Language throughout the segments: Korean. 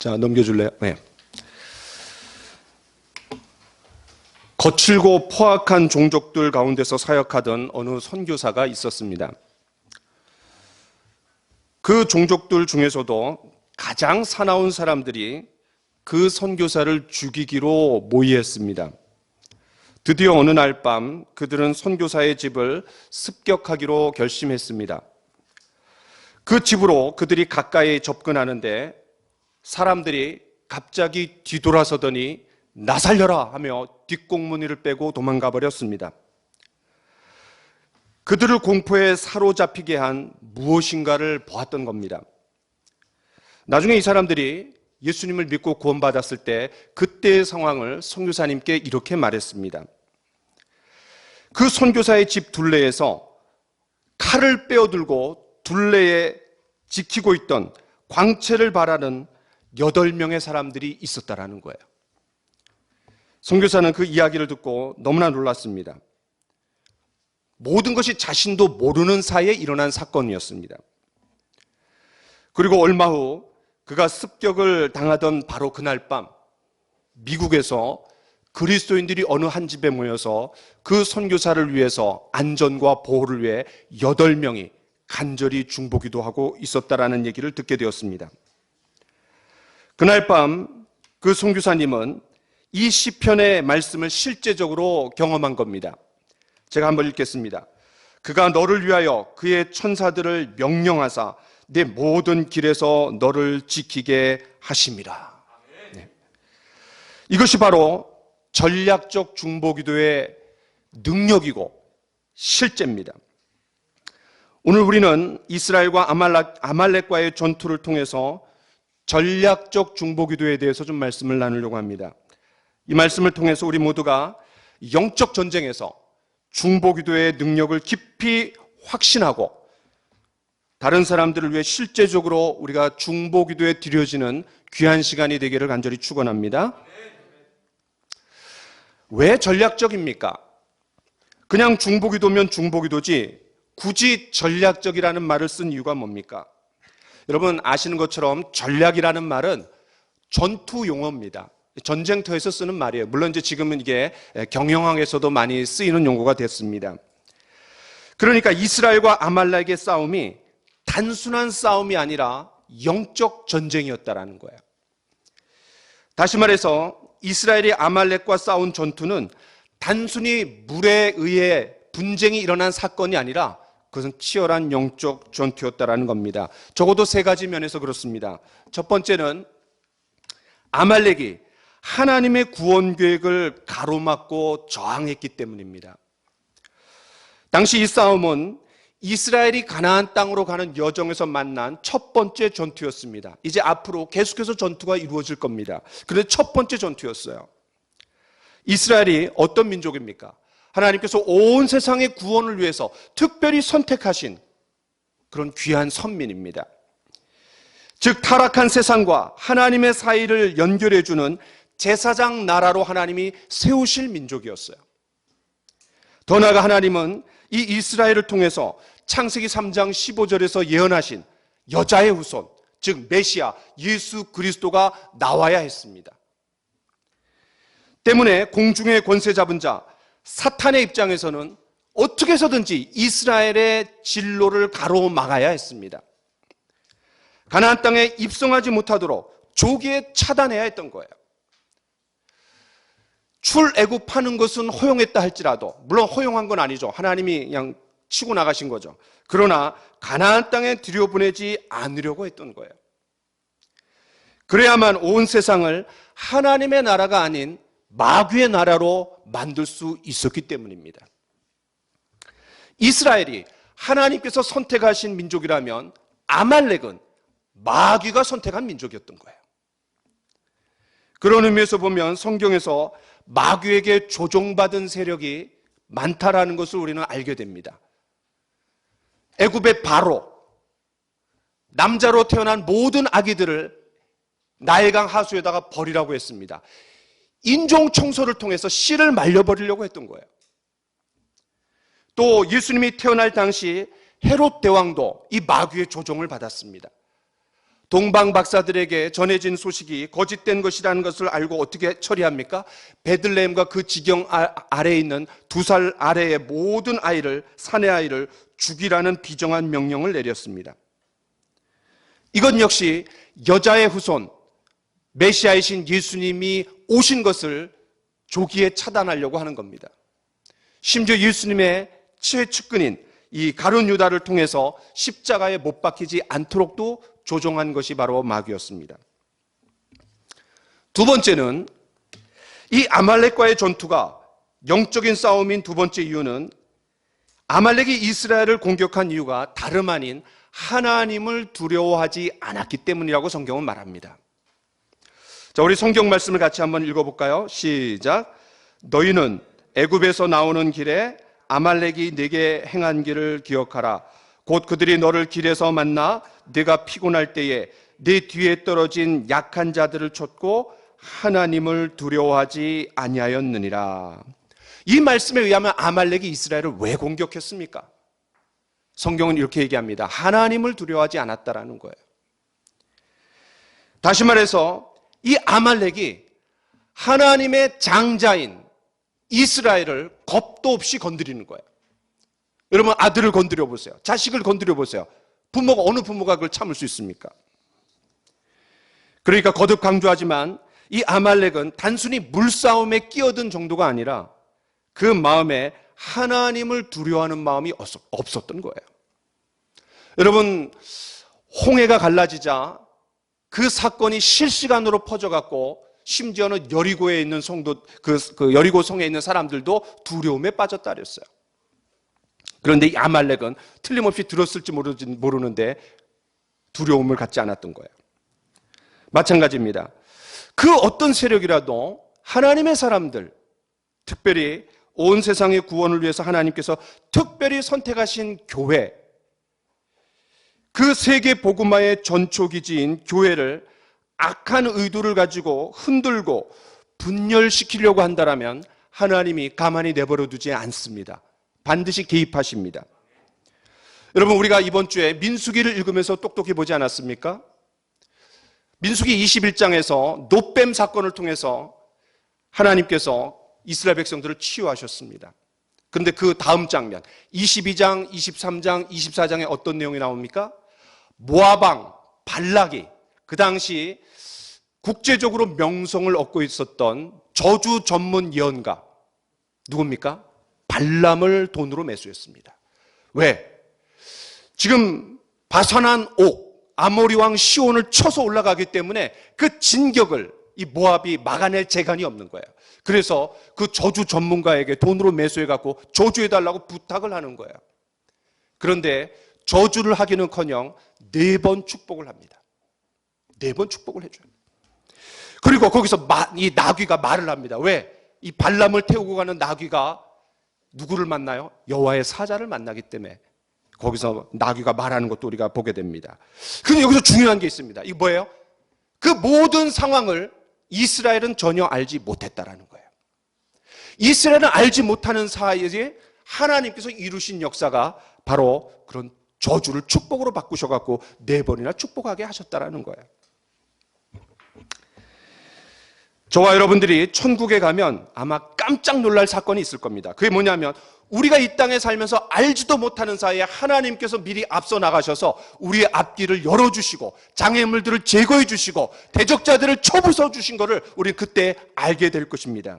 자, 넘겨줄래요? 네. 거칠고 포악한 종족들 가운데서 사역하던 어느 선교사가 있었습니다. 그 종족들 중에서도 가장 사나운 사람들이 그 선교사를 죽이기로 모의했습니다. 드디어 어느 날 밤 그들은 선교사의 집을 습격하기로 결심했습니다. 그 집으로 그들이 가까이 접근하는데 사람들이 갑자기 뒤돌아서더니 나 살려라 하며 뒷공무니를 빼고 도망가 버렸습니다. 그들을 공포에 사로잡히게 한 무엇인가를 보았던 겁니다. 나중에 이 사람들이 예수님을 믿고 구원받았을 때 그때의 상황을 선교사님께 이렇게 말했습니다. 그 선교사의 집 둘레에서 칼을 빼어들고 둘레에 지키고 있던 광채를 바라는 8명의 사람들이 있었다라는 거예요. 선교사는 그 이야기를 듣고 너무나 놀랐습니다. 모든 것이 자신도 모르는 사이에 일어난 사건이었습니다. 그리고 얼마 후 그가 습격을 당하던 바로 그날 밤 미국에서 그리스도인들이 어느 한 집에 모여서 그 선교사를 위해서 안전과 보호를 위해 8명이 간절히 중보기도 하고 있었다라는 얘기를 듣게 되었습니다. 그날 밤 그 선교사님은 이 시편의 말씀을 실제적으로 경험한 겁니다. 제가 한번 읽겠습니다. 그가 너를 위하여 그의 천사들을 명령하사 내 모든 길에서 너를 지키게 하심이라. 네. 이것이 바로 전략적 중보기도의 능력이고 실제입니다. 오늘 우리는 이스라엘과 아말렉과의 전투를 통해서 전략적 중보기도에 대해서 좀 말씀을 나누려고 합니다. 이 말씀을 통해서 우리 모두가 영적 전쟁에서 중보기도의 능력을 깊이 확신하고 다른 사람들을 위해 실제적으로 우리가 중보기도에 드려지는 귀한 시간이 되기를 간절히 축원합니다. 왜 전략적입니까? 그냥 중보기도면 중보기도지 굳이 전략적이라는 말을 쓴 이유가 뭡니까? 여러분 아시는 것처럼 전략이라는 말은 전투 용어입니다. 전쟁터에서 쓰는 말이에요. 물론 이제 지금은 이게 경영학에서도 많이 쓰이는 용어가 됐습니다. 그러니까 이스라엘과 아말렉의 싸움이 단순한 싸움이 아니라 영적 전쟁이었다라는 거예요. 다시 말해서 이스라엘이 아말렉과 싸운 전투는 단순히 물에 의해 분쟁이 일어난 사건이 아니라 그것은 치열한 영적 전투였다라는 겁니다. 적어도 3가지 면에서 그렇습니다. 첫 번째는 아말렉이 하나님의 구원 계획을 가로막고 저항했기 때문입니다. 당시 이 싸움은 이스라엘이 가나안 땅으로 가는 여정에서 만난 첫 번째 전투였습니다. 이제 앞으로 계속해서 전투가 이루어질 겁니다. 그런데 첫 번째 전투였어요. 이스라엘이 어떤 민족입니까? 하나님께서 온 세상의 구원을 위해서 특별히 선택하신 그런 귀한 선민입니다. 즉 타락한 세상과 하나님의 사이를 연결해주는 제사장 나라로 하나님이 세우실 민족이었어요. 더 나아가 하나님은 이 이스라엘을 통해서 창세기 3장 15절에서 예언하신 여자의 후손, 즉 메시아 예수 그리스도가 나와야 했습니다. 때문에 공중의 권세 잡은 자 사탄의 입장에서는 어떻게 해서든지 이스라엘의 진로를 가로막아야 했습니다. 가나안 땅에 입성하지 못하도록 조기에 차단해야 했던 거예요. 출애굽하는 것은 허용했다 할지라도, 물론 허용한 건 아니죠. 하나님이 그냥 치고 나가신 거죠. 그러나 가나안 땅에 들여보내지 않으려고 했던 거예요. 그래야만 온 세상을 하나님의 나라가 아닌 마귀의 나라로 만들 수 있었기 때문입니다. 이스라엘이 하나님께서 선택하신 민족이라면 아말렉은 마귀가 선택한 민족이었던 거예요. 그런 의미에서 보면 성경에서 마귀에게 조종받은 세력이 많다라는 것을 우리는 알게 됩니다. 애굽의 바로, 남자로 태어난 모든 아기들을 나일강 하수에다가 버리라고 했습니다. 인종 청소를 통해서 씨를 말려버리려고 했던 거예요. 또 예수님이 태어날 당시 헤롯 대왕도 이 마귀의 조종을 받았습니다. 동방 박사들에게 전해진 소식이 거짓된 것이라는 것을 알고 어떻게 처리합니까? 베들레헴과 그 지경 아래에 있는 2살 아래의 모든 아이를, 사내 아이를 죽이라는 비정한 명령을 내렸습니다. 이건 역시 여자의 후손, 메시아이신 예수님이 오신 것을 조기에 차단하려고 하는 겁니다. 심지어 예수님의 최측근인 이 가룟 유다를 통해서 십자가에 못 박히지 않도록도 조종한 것이 바로 마귀였습니다. 두 번째는 이 아말렉과의 전투가 영적인 싸움인 두 번째 이유는 아말렉이 이스라엘을 공격한 이유가 다름 아닌 하나님을 두려워하지 않았기 때문이라고 성경은 말합니다. 자, 우리 성경 말씀을 같이 한번 읽어볼까요? 시작. 너희는 애굽에서 나오는 길에 아말렉이 네게 행한 길을 기억하라. 곧 그들이 너를 길에서 만나 네가 피곤할 때에 네 뒤에 떨어진 약한 자들을 쫓고 하나님을 두려워하지 아니하였느니라. 이 말씀에 의하면 아말렉이 이스라엘을 왜 공격했습니까? 성경은 이렇게 얘기합니다. 하나님을 두려워하지 않았다라는 거예요. 다시 말해서 이 아말렉이 하나님의 장자인 이스라엘을 겁도 없이 건드리는 거예요. 여러분, 아들을 건드려 보세요. 자식을 건드려 보세요. 부모가, 어느 부모가 그걸 참을 수 있습니까? 그러니까 거듭 강조하지만 이 아말렉은 단순히 물싸움에 끼어든 정도가 아니라 그 마음에 하나님을 두려워하는 마음이 없었던 거예요. 여러분, 홍해가 갈라지자 그 사건이 실시간으로 퍼져갖고 심지어는 여리고에 있는 성도, 그 여리고 성에 있는 사람들도 두려움에 빠졌다 그랬어요. 그런데 이 아말렉은 틀림없이 들었을지 모르는데 두려움을 갖지 않았던 거예요. 마찬가지입니다. 그 어떤 세력이라도 하나님의 사람들, 특별히 온 세상의 구원을 위해서 하나님께서 특별히 선택하신 교회, 그 세계 복음화의 전초기지인 교회를 악한 의도를 가지고 흔들고 분열시키려고 한다면 하나님이 가만히 내버려 두지 않습니다. 반드시 개입하십니다. 여러분, 우리가 이번 주에 민수기를 읽으면서 똑똑히 보지 않았습니까? 민수기 21장에서 놋뱀 사건을 통해서 하나님께서 이스라엘 백성들을 치유하셨습니다. 그런데 그 다음 장면 22장, 23장, 24장에 어떤 내용이 나옵니까? 모압왕 발락이 그 당시 국제적으로 명성을 얻고 있었던 저주 전문 예언가 누굽니까? 발람을 돈으로 매수했습니다. 왜? 지금 바산한 옥, 아모리 왕 시온을 쳐서 올라가기 때문에 그 진격을 이 모압이 막아낼 재간이 없는 거예요. 그래서 그 저주 전문가에게 돈으로 매수해갖고 저주해달라고 부탁을 하는 거예요. 그런데 저주를 하기는커녕 4번 축복을 합니다. 4번 축복을 해줘요. 그리고 거기서 이 나귀가 말을 합니다. 왜? 이 발람을 태우고 가는 나귀가 누구를 만나요? 여호와의 사자를 만나기 때문에 거기서 나귀가 말하는 것도 우리가 보게 됩니다. 그런데 여기서 중요한 게 있습니다. 이게 뭐예요? 그 모든 상황을 이스라엘은 전혀 알지 못했다라는 거예요. 이스라엘은 알지 못하는 사이에 하나님께서 이루신 역사가 바로 그런 저주를 축복으로 바꾸셔갖고 4번이나 축복하게 하셨다라는 거예요. 저와 여러분들이 천국에 가면 아마 깜짝 놀랄 사건이 있을 겁니다. 그게 뭐냐면 우리가 이 땅에 살면서 알지도 못하는 사이에 하나님께서 미리 앞서 나가셔서 우리의 앞길을 열어주시고 장애물들을 제거해 주시고 대적자들을 쳐부숴 주신 것을 우리는 그때 알게 될 것입니다.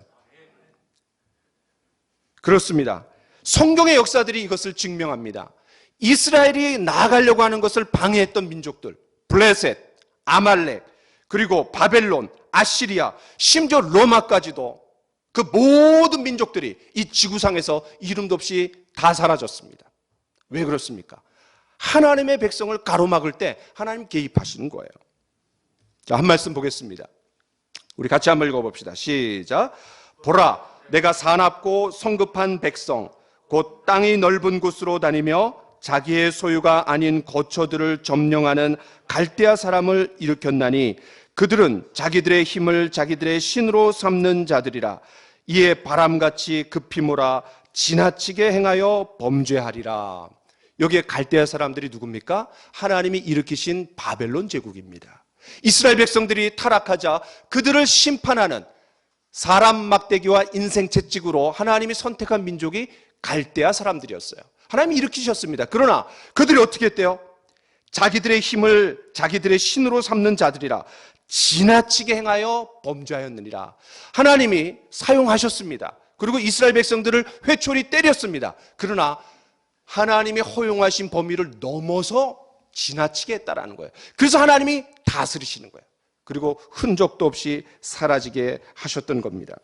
그렇습니다. 성경의 역사들이 이것을 증명합니다. 이스라엘이 나아가려고 하는 것을 방해했던 민족들, 블레셋, 아말렉, 그리고 바벨론, 아시리아, 심지어 로마까지도 그 모든 민족들이 이 지구상에서 이름도 없이 다 사라졌습니다. 왜 그렇습니까? 하나님의 백성을 가로막을 때 하나님 개입하시는 거예요. 자, 한 말씀 보겠습니다. 우리 같이 한번 읽어봅시다. 시작. 보라, 내가 사납고 성급한 백성, 곧 땅이 넓은 곳으로 다니며 자기의 소유가 아닌 거처들을 점령하는 갈대아 사람을 일으켰나니 그들은 자기들의 힘을 자기들의 신으로 삼는 자들이라. 이에 바람같이 급히 몰아 지나치게 행하여 범죄하리라. 여기에 갈대아 사람들이 누굽니까? 하나님이 일으키신 바벨론 제국입니다. 이스라엘 백성들이 타락하자 그들을 심판하는 사람 막대기와 인생 채찍으로 하나님이 선택한 민족이 갈대아 사람들이었어요. 하나님이 일으키셨습니다. 그러나 그들이 어떻게 했대요? 자기들의 힘을 자기들의 신으로 삼는 자들이라 지나치게 행하여 범죄하였느니라. 하나님이 사용하셨습니다. 그리고 이스라엘 백성들을 회초리 때렸습니다. 그러나 하나님이 허용하신 범위를 넘어서 지나치게 했다라는 거예요. 그래서 하나님이 다스리시는 거예요. 그리고 흔적도 없이 사라지게 하셨던 겁니다.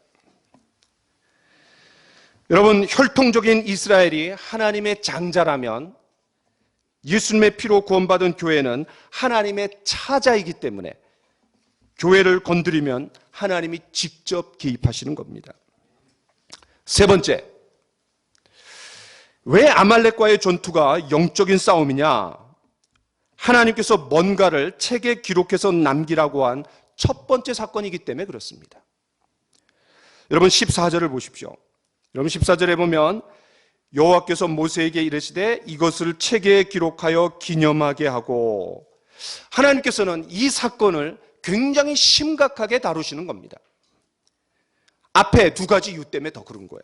여러분, 혈통적인 이스라엘이 하나님의 장자라면 예수님의 피로 구원받은 교회는 하나님의 차자이기 때문에 교회를 건드리면 하나님이 직접 개입하시는 겁니다. 세 번째, 왜 아말렉과의 전투가 영적인 싸움이냐? 하나님께서 뭔가를 책에 기록해서 남기라고 한 첫 번째 사건이기 때문에 그렇습니다. 여러분 14절을 보십시오. 여러분 14절에 보면 여호와께서 모세에게 이르시되 이것을 책에 기록하여 기념하게 하고, 하나님께서는 이 사건을 굉장히 심각하게 다루시는 겁니다. 앞에 두 가지 이유 때문에 더 그런 거예요.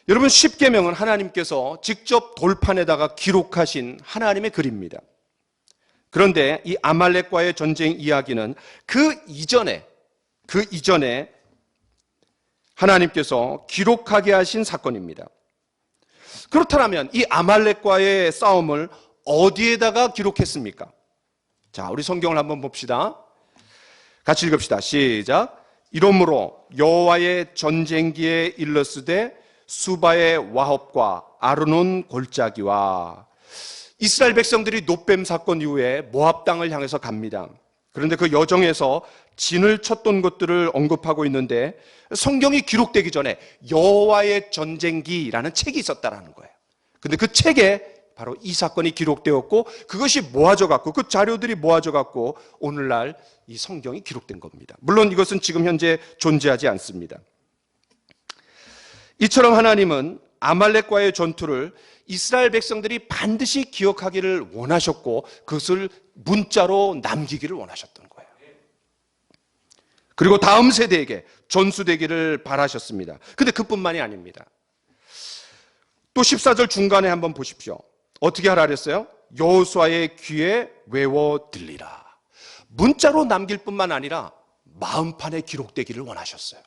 여러분 십계명은 하나님께서 직접 돌판에다가 기록하신 하나님의 글입니다. 그런데 이 아말렉과의 전쟁 이야기는 그 이전에 하나님께서 기록하게 하신 사건입니다. 그렇다면 이 아말렉과의 싸움을 어디에다가 기록했습니까? 자, 우리 성경을 한번 봅시다. 같이 읽읍시다. 시작. 이러므로 여호와의 전쟁기에 일렀으되 수바의 와합과 아르논 골짜기와, 이스라엘 백성들이 놋뱀 사건 이후에 모압 땅을 향해서 갑니다. 그런데 그 여정에서 진을 쳤던 것들을 언급하고 있는데 성경이 기록되기 전에 여호와의 전쟁기라는 책이 있었다라는 거예요. 근데 그 책에 바로 이 사건이 기록되었고 그것이 모아져 갖고 그 자료들이 모아져 갖고 오늘날 이 성경이 기록된 겁니다. 물론 이것은 지금 현재 존재하지 않습니다. 이처럼 하나님은 아말렉과의 전투를 이스라엘 백성들이 반드시 기억하기를 원하셨고 그것을 문자로 남기기를 원하셨던 거예요. 그리고 다음 세대에게 전수되기를 바라셨습니다. 근데 그뿐만이 아닙니다. 또 14절 중간에 한번 보십시오. 어떻게 하라 그랬어요? 여호수아의 귀에 외워 들리라. 문자로 남길 뿐만 아니라 마음판에 기록되기를 원하셨어요.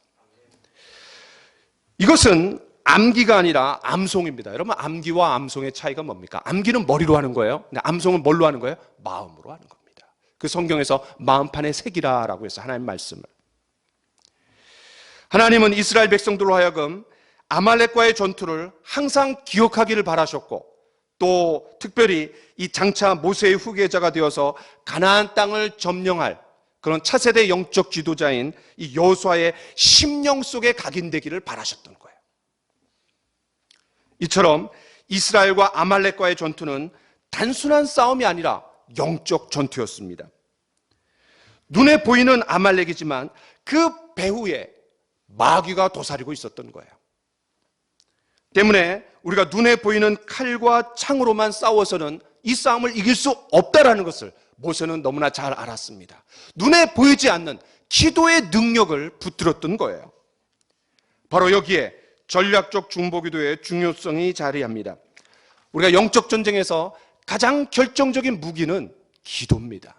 이것은 암기가 아니라 암송입니다. 여러분 암기와 암송의 차이가 뭡니까? 암기는 머리로 하는 거예요. 근데 암송은 뭘로 하는 거예요? 마음으로 하는 겁니다. 그 성경에서 마음판에 새기라라고 해서 하나님 말씀을. 하나님은 이스라엘 백성들로 하여금 아말렉과의 전투를 항상 기억하기를 바라셨고 또 특별히 이 장차 모세의 후계자가 되어서 가나안 땅을 점령할 그런 차세대 영적 지도자인 이 여호수아의 심령 속에 각인되기를 바라셨던 거예요. 이처럼 이스라엘과 아말렉과의 전투는 단순한 싸움이 아니라 영적 전투였습니다. 눈에 보이는 아말렉이지만 그 배후에 마귀가 도사리고 있었던 거예요. 때문에 우리가 눈에 보이는 칼과 창으로만 싸워서는 이 싸움을 이길 수 없다라는 것을 모세는 너무나 잘 알았습니다. 눈에 보이지 않는 기도의 능력을 붙들었던 거예요. 바로 여기에 전략적 중보기도의 중요성이 자리합니다. 우리가 영적 전쟁에서 가장 결정적인 무기는 기도입니다.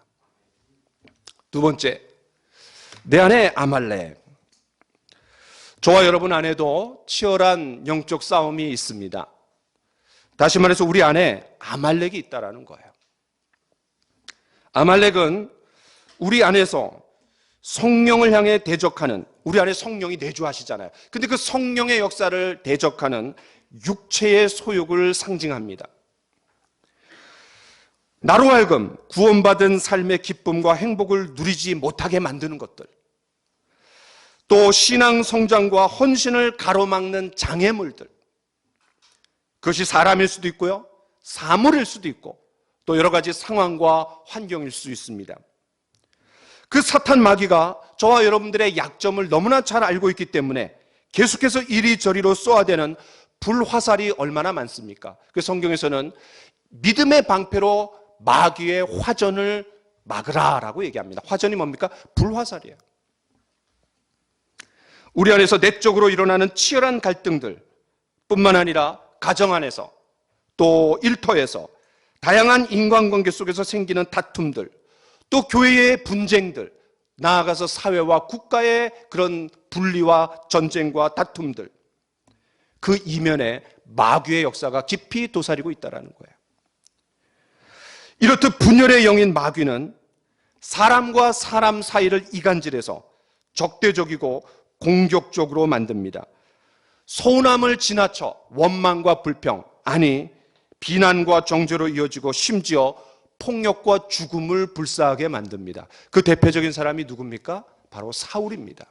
두 번째, 내 안에 아말렉. 저와 여러분 안에도 치열한 영적 싸움이 있습니다. 다시 말해서 우리 안에 아말렉이 있다라는 거예요. 아말렉은 우리 안에서 성령을 향해 대적하는, 우리 안에 성령이 내주하시잖아요. 근데 그 성령의 역사를 대적하는 육체의 소욕을 상징합니다. 나로 하여금 구원받은 삶의 기쁨과 행복을 누리지 못하게 만드는 것들, 또 신앙 성장과 헌신을 가로막는 장애물들, 그것이 사람일 수도 있고요, 사물일 수도 있고 또 여러 가지 상황과 환경일 수 있습니다. 그 사탄 마귀가 저와 여러분들의 약점을 너무나 잘 알고 있기 때문에 계속해서 이리저리로 쏘아대는 불화살이 얼마나 많습니까? 그 성경에서는 믿음의 방패로 마귀의 화전을 막으라라고 얘기합니다. 화전이 뭡니까? 불화살이에요. 우리 안에서 내적으로 일어나는 치열한 갈등들 뿐만 아니라 가정 안에서 또 일터에서 다양한 인간관계 속에서 생기는 다툼들, 또 교회의 분쟁들, 나아가서 사회와 국가의 그런 분리와 전쟁과 다툼들, 그 이면에 마귀의 역사가 깊이 도사리고 있다는 거예요. 이렇듯 분열의 영인 마귀는 사람과 사람 사이를 이간질해서 적대적이고 공격적으로 만듭니다. 서운함을 지나쳐 원망과 불평, 아니 비난과 정죄로 이어지고 심지어 폭력과 죽음을 불사하게 만듭니다. 그 대표적인 사람이 누굽니까? 바로 사울입니다.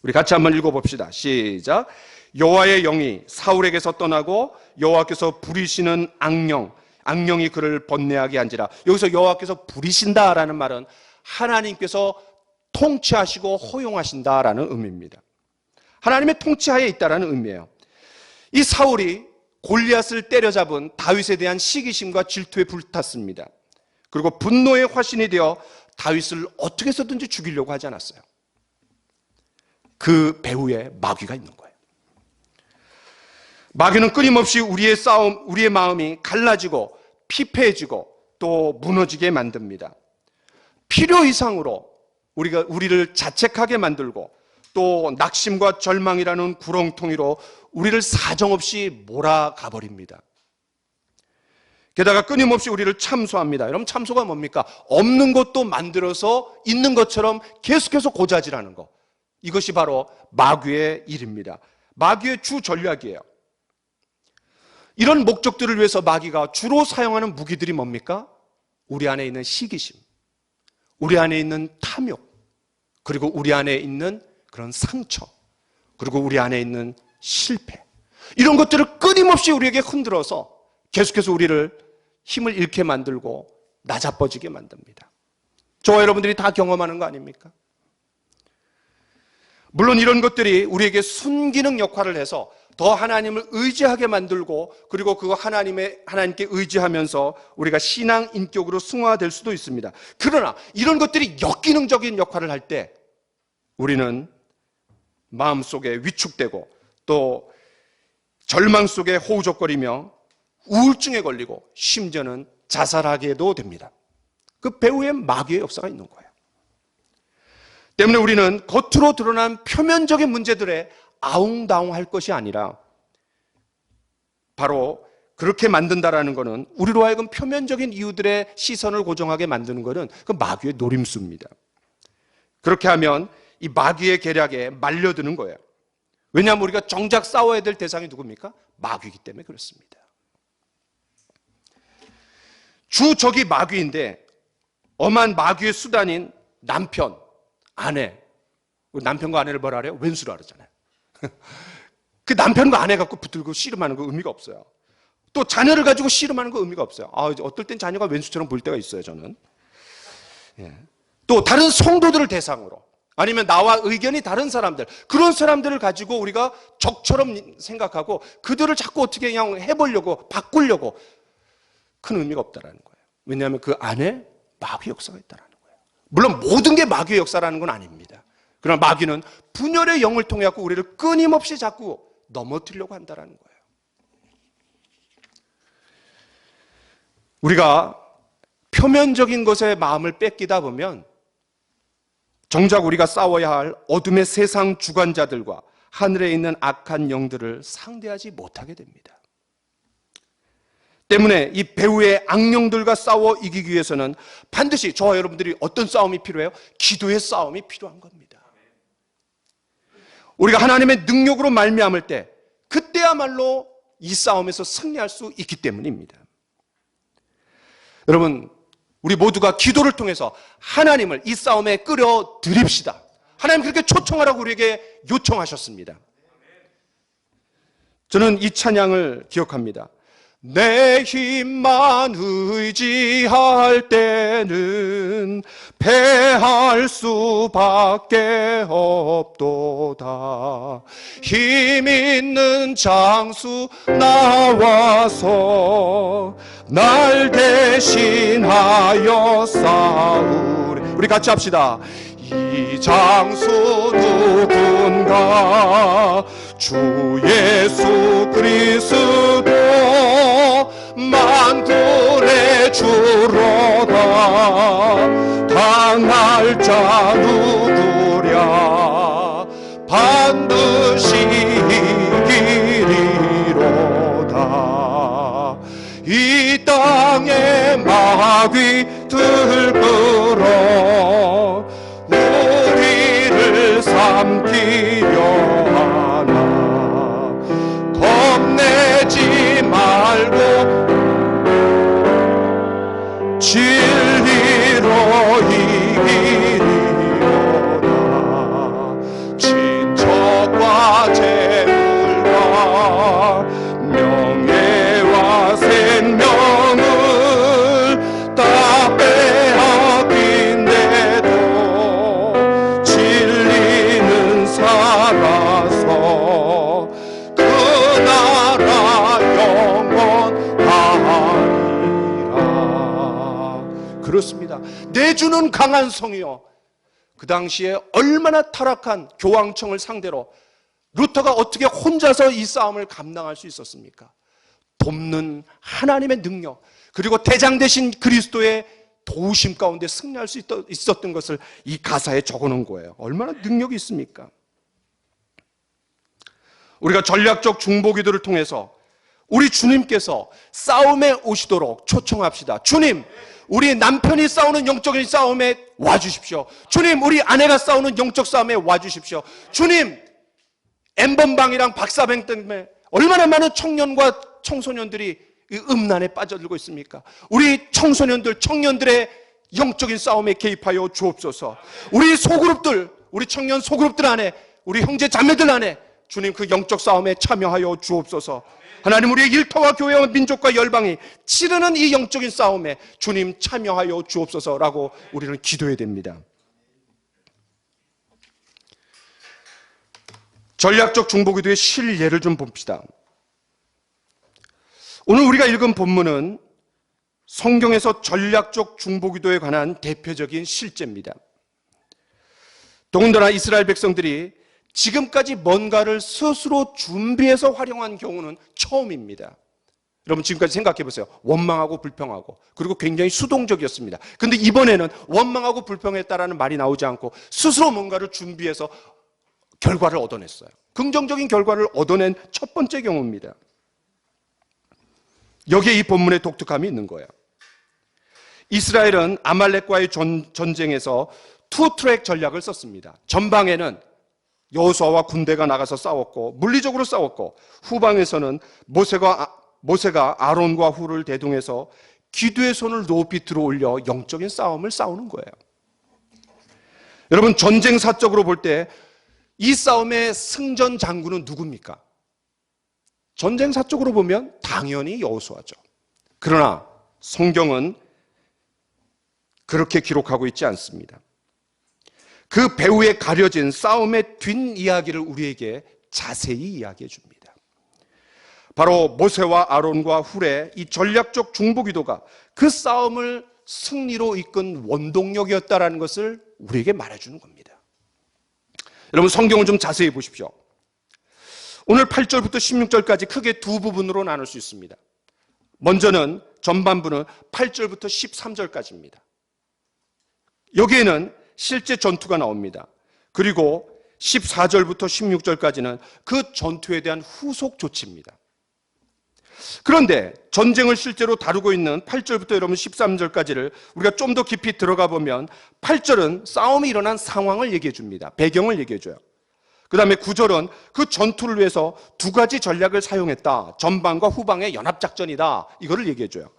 우리 같이 한번 읽어봅시다. 시작. 여호와의 영이 사울에게서 떠나고 여호와께서 부리시는 악령이 그를 번뇌하게 한지라. 여기서 여호와께서 부리신다라는 말은 하나님께서 통치하시고 허용하신다라는 의미입니다. 하나님의 통치하에 있다라는 의미예요. 이 사울이 골리앗을 때려잡은 다윗에 대한 시기심과 질투에 불탔습니다. 그리고 분노의 화신이 되어 다윗을 어떻게 해서든지 죽이려고 하지 않았어요. 그 배후에 마귀가 있는 거예요. 마귀는 끊임없이 우리의 마음이 갈라지고 피폐해지고 또 무너지게 만듭니다. 필요 이상으로 우리를 자책하게 만들고 또 낙심과 절망이라는 구렁텅이로 우리를 사정없이 몰아가 버립니다. 게다가 끊임없이 우리를 참소합니다. 여러분, 참소가 뭡니까? 없는 것도 만들어서 있는 것처럼 계속해서 고자질하는 것. 이것이 바로 마귀의 일입니다. 마귀의 주 전략이에요. 이런 목적들을 위해서 마귀가 주로 사용하는 무기들이 뭡니까? 우리 안에 있는 시기심, 우리 안에 있는 탐욕, 그리고 우리 안에 있는 그런 상처, 그리고 우리 안에 있는 실패, 이런 것들을 끊임없이 우리에게 흔들어서 계속해서 우리를 힘을 잃게 만들고 나자빠지게 만듭니다. 저와 여러분들이 다 경험하는 거 아닙니까? 물론 이런 것들이 우리에게 순기능 역할을 해서 더 하나님을 의지하게 만들고, 그리고 그 하나님께 의지하면서 우리가 신앙 인격으로 승화될 수도 있습니다. 그러나 이런 것들이 역기능적인 역할을 할 때 우리는 마음속에 위축되고 또 절망 속에 호우적거리며 우울증에 걸리고 심지어는 자살하게도 됩니다. 그 배후에 마귀의 역사가 있는 거예요. 때문에 우리는 겉으로 드러난 표면적인 문제들에 아웅다웅할 것이 아니라, 바로 그렇게 만든다라는 것은, 우리로 하여금 표면적인 이유들의 시선을 고정하게 만드는 것은 그 마귀의 노림수입니다. 그렇게 하면 이 마귀의 계략에 말려드는 거예요. 왜냐하면 우리가 정작 싸워야 될 대상이 누굽니까? 마귀이기 때문에 그렇습니다. 주적이 마귀인데 엄한 마귀의 수단인 남편, 아내, 남편과 아내를 뭐라 그래요? 왼수라 그러잖아요. 그 남편과 아내 갖고 붙들고 씨름하는 거 의미가 없어요. 또 자녀를 가지고 씨름하는 거 의미가 없어요. 어떨 땐 자녀가 왼수처럼 보일 때가 있어요, 저는. 또 다른 성도들을 대상으로, 아니면 나와 의견이 다른 사람들, 그런 사람들을 가지고 우리가 적처럼 생각하고 그들을 자꾸 어떻게 그냥 해보려고, 바꾸려고, 큰 의미가 없다라는 거예요. 왜냐하면 그 안에 마귀 역사가 있다라는 거예요. 물론 모든 게 마귀의 역사라는 건 아닙니다. 그러나 마귀는 분열의 영을 통해 갖고 우리를 끊임없이 자꾸 넘어뜨리려고 한다라는 거예요. 우리가 표면적인 것에 마음을 뺏기다 보면 정작 우리가 싸워야 할 어둠의 세상 주관자들과 하늘에 있는 악한 영들을 상대하지 못하게 됩니다. 때문에 이 배후의 악령들과 싸워 이기기 위해서는 반드시 저와 여러분들이 어떤 싸움이 필요해요? 기도의 싸움이 필요한 겁니다. 우리가 하나님의 능력으로 말미암을 때, 그때야말로 이 싸움에서 승리할 수 있기 때문입니다. 여러분, 우리 모두가 기도를 통해서 하나님을 이 싸움에 끌어들입시다. 하나님 그렇게 초청하라고 우리에게 요청하셨습니다. 저는 이 찬양을 기억합니다. 내 힘만 의지할 때는 패할 수밖에 없도다. 힘 있는 장수 나와서 날 대신하여 싸우리. 우리 같이 합시다. 이 장수 누군가? 주 예수 그리스도 만군의 주로다. 당할 자 누구랴? 반드시 이기리로다. 이 땅에 마귀 들끓어 우리를 삼키려 하나. 겁내지 말고 진리로 이기리로다. 친척과 재물과 명예와 생명을 다 빼앗긴데도 진리는 살아서 그 나라 영원하리라. 그렇습니다. 내 주는 강한 성이요. 그 당시에 얼마나 타락한 교황청을 상대로 루터가 어떻게 혼자서 이 싸움을 감당할 수 있었습니까? 돕는 하나님의 능력, 그리고 대장 되신 그리스도의 도우심 가운데 승리할 수 있었던 것을 이 가사에 적어놓은 거예요. 얼마나 능력이 있습니까? 우리가 전략적 중보기도를 통해서 우리 주님께서 싸움에 오시도록 초청합시다. 주님, 우리 남편이 싸우는 영적인 싸움에 와주십시오. 주님, 우리 아내가 싸우는 영적 싸움에 와주십시오. 주님, N번방이랑 박사뱅 때문에 얼마나 많은 청년과 청소년들이 음란에 빠져들고 있습니까? 우리 청소년들, 청년들의 영적인 싸움에 개입하여 주옵소서. 우리 소그룹들, 우리 청년 소그룹들 안에, 우리 형제 자매들 안에 주님 그 영적 싸움에 참여하여 주옵소서. 하나님, 우리의 일터와 교회와 민족과 열방이 치르는 이 영적인 싸움에 주님 참여하여 주옵소서라고 우리는 기도해야 됩니다. 전략적 중보기도의 실예를 좀 봅시다. 오늘 우리가 읽은 본문은 성경에서 전략적 중보기도에 관한 대표적인 실제입니다. 더군다나 이스라엘 백성들이 지금까지 뭔가를 스스로 준비해서 활용한 경우는 처음입니다. 여러분, 지금까지 생각해 보세요. 원망하고 불평하고, 그리고 굉장히 수동적이었습니다. 근데 이번에는 원망하고 불평했다라는 말이 나오지 않고 스스로 뭔가를 준비해서 결과를 얻어냈어요. 긍정적인 결과를 얻어낸 첫 번째 경우입니다. 여기에 이 본문의 독특함이 있는 거예요. 이스라엘은 아말렉과의 전쟁에서 투트랙 전략을 썼습니다. 전방에는 여호수아와 군대가 나가서 싸웠고 물리적으로 싸웠고, 후방에서는 모세가 아론과 훌을 대동해서 기도의 손을 높이 들어올려 영적인 싸움을 싸우는 거예요. 여러분, 전쟁사적으로 볼 때 이 싸움의 승전 장군은 누굽니까? 전쟁사적으로 보면 당연히 여호수아죠. 그러나 성경은 그렇게 기록하고 있지 않습니다. 그 배후에 가려진 싸움의 뒷이야기를 우리에게 자세히 이야기해 줍니다. 바로 모세와 아론과 훌의 이 전략적 중보기도가 그 싸움을 승리로 이끈 원동력이었다는 것을 우리에게 말해주는 겁니다. 여러분, 성경을 좀 자세히 보십시오. 오늘 8절부터 16절까지 크게 두 부분으로 나눌 수 있습니다. 먼저는 전반부는 8절부터 13절까지입니다. 여기에는 실제 전투가 나옵니다. 그리고 14절부터 16절까지는 그 전투에 대한 후속 조치입니다. 그런데 전쟁을 실제로 다루고 있는 8절부터 여러분 13절까지를 우리가 좀 더 깊이 들어가 보면 8절은 싸움이 일어난 상황을 얘기해 줍니다. 배경을 얘기해 줘요. 그 다음에 9절은 그 전투를 위해서 두 가지 전략을 사용했다. 전방과 후방의 연합작전이다. 이거를 얘기해 줘요.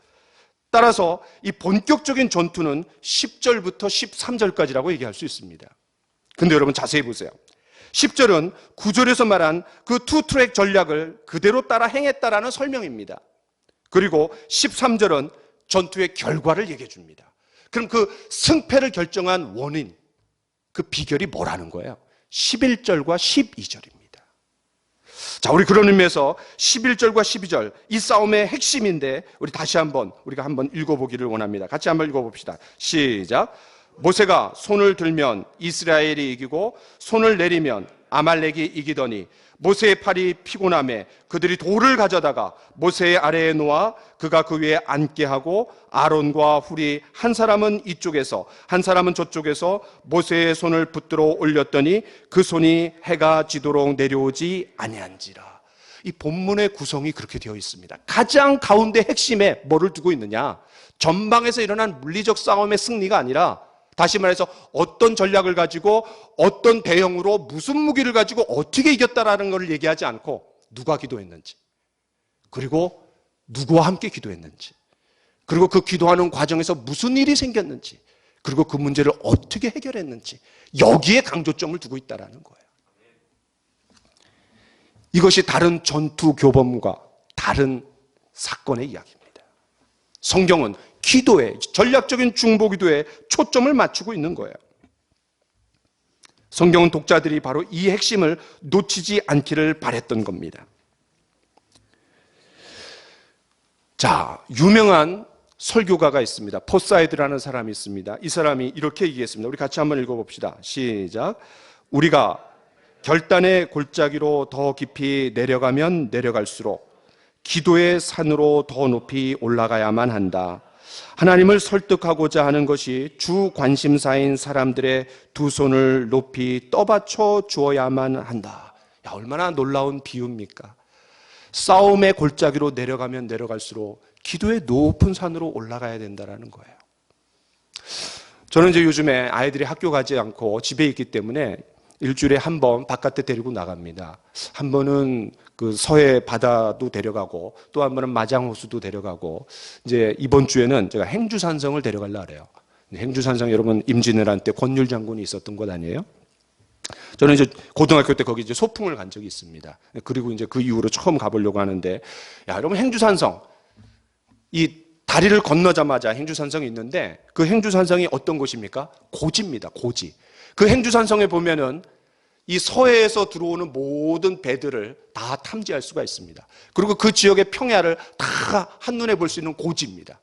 따라서 이 본격적인 전투는 10절부터 13절까지라고 얘기할 수 있습니다. 근데 여러분 자세히 보세요. 10절은 9절에서 말한 그 투트랙 전략을 그대로 따라 행했다라는 설명입니다. 그리고 13절은 전투의 결과를 얘기해 줍니다. 그럼 그 승패를 결정한 원인, 그 비결이 뭐라는 거예요? 11절과 12절입니다. 자, 우리 그런 의미에서 11절과 12절, 이 싸움의 핵심인데 우리 다시 우리가 한번 읽어보기를 원합니다. 같이 한번 읽어봅시다. 시작. 모세가 손을 들면 이스라엘이 이기고 손을 내리면 아말렉이 이기더니 모세의 팔이 피곤함에 그들이 돌을 가져다가 모세의 아래에 놓아 그가 그 위에 앉게 하고 아론과 훌이 한 사람은 이쪽에서 한 사람은 저쪽에서 모세의 손을 붙들어 올렸더니 그 손이 해가 지도록 내려오지 아니한지라. 이 본문의 구성이 그렇게 되어 있습니다. 가장 가운데 핵심에 뭐를 두고 있느냐? 전방에서 일어난 물리적 싸움의 승리가 아니라, 다시 말해서 어떤 전략을 가지고 어떤 대형으로 무슨 무기를 가지고 어떻게 이겼다라는 것을 얘기하지 않고 누가 기도했는지, 그리고 누구와 함께 기도했는지, 그리고 그 기도하는 과정에서 무슨 일이 생겼는지, 그리고 그 문제를 어떻게 해결했는지, 여기에 강조점을 두고 있다는 거예요. 이것이 다른 전투 교범과 다른 사건의 이야기입니다. 성경은 기도에, 전략적인 중보 기도에 초점을 맞추고 있는 거예요. 성경은 독자들이 바로 이 핵심을 놓치지 않기를 바랬던 겁니다. 자, 유명한 설교가가 있습니다. 포사이드라는 사람이 있습니다. 이 사람이 이렇게 얘기했습니다. 우리 같이 한번 읽어봅시다. 시작. 우리가 결단의 골짜기로 더 깊이 내려가면 내려갈수록 기도의 산으로 더 높이 올라가야만 한다. 하나님을 설득하고자 하는 것이 주 관심사인 사람들의 두 손을 높이 떠받쳐 주어야만 한다. 야, 얼마나 놀라운 비유입니까? 싸움의 골짜기로 내려가면 내려갈수록 기도의 높은 산으로 올라가야 된다는 거예요. 저는 이제 요즘에 아이들이 학교 가지 않고 집에 있기 때문에 일주일에 한 번 바깥에 데리고 나갑니다. 한 번은 그 서해 바다도 데려가고 또 한 번은 마장호수도 데려가고, 이제 이번 주에는 제가 행주산성을 데려가려고 그래요. 행주산성 여러분 임진왜란 때 권율 장군이 있었던 곳 아니에요? 저는 이제 고등학교 때 거기 이제 소풍을 간 적이 있습니다. 그리고 이제 그 이후로 처음 가보려고 하는데, 야, 여러분 행주산성, 이 다리를 건너자마자 행주산성이 있는데 그 행주산성이 어떤 곳입니까? 고지입니다. 고지. 그 행주산성에 보면은 이 서해에서 들어오는 모든 배들을 다 탐지할 수가 있습니다. 그리고 그 지역의 평야를 다 한눈에 볼 수 있는 고지입니다.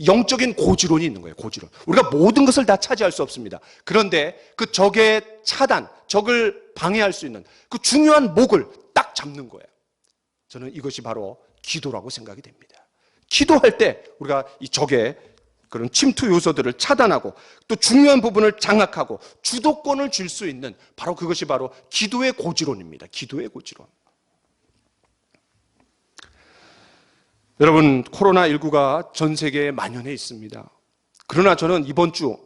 영적인 고지론이 있는 거예요. 고지론. 우리가 모든 것을 다 차지할 수 없습니다. 그런데 그 적의 차단, 적을 방해할 수 있는 그 중요한 목을 딱 잡는 거예요. 저는 이것이 바로 기도라고 생각이 됩니다. 기도할 때 우리가 이 적의 그런 침투 요소들을 차단하고 또 중요한 부분을 장악하고 주도권을 줄 수 있는, 바로 그것이 바로 기도의 고지론입니다. 기도의 고지론. 여러분, 코로나19가 전 세계에 만연해 있습니다. 그러나 저는 이번 주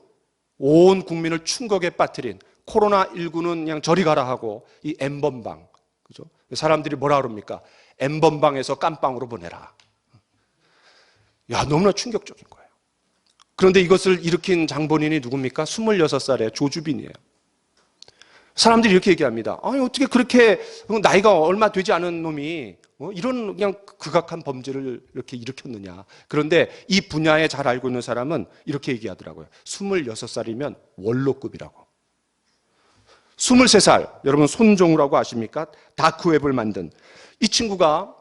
온 국민을 충격에 빠뜨린 코로나19는 그냥 저리 가라 하고 이 N번방, 그죠? 사람들이 뭐라 그럽니까? N번방에서 깜빵으로 보내라. 야, 너무나 충격적인 거예요. 그런데 이것을 일으킨 장본인이 누굽니까? 26살의 조주빈이에요. 사람들이 이렇게 얘기합니다. 아니, 어떻게 그렇게 나이가 얼마 되지 않은 놈이 이런 그냥 극악한 범죄를 이렇게 일으켰느냐. 그런데 이 분야에 잘 알고 있는 사람은 이렇게 얘기하더라고요. 26살이면 원로급이라고. 23살, 여러분 손종우라고 아십니까? 다크웹을 만든 이 친구가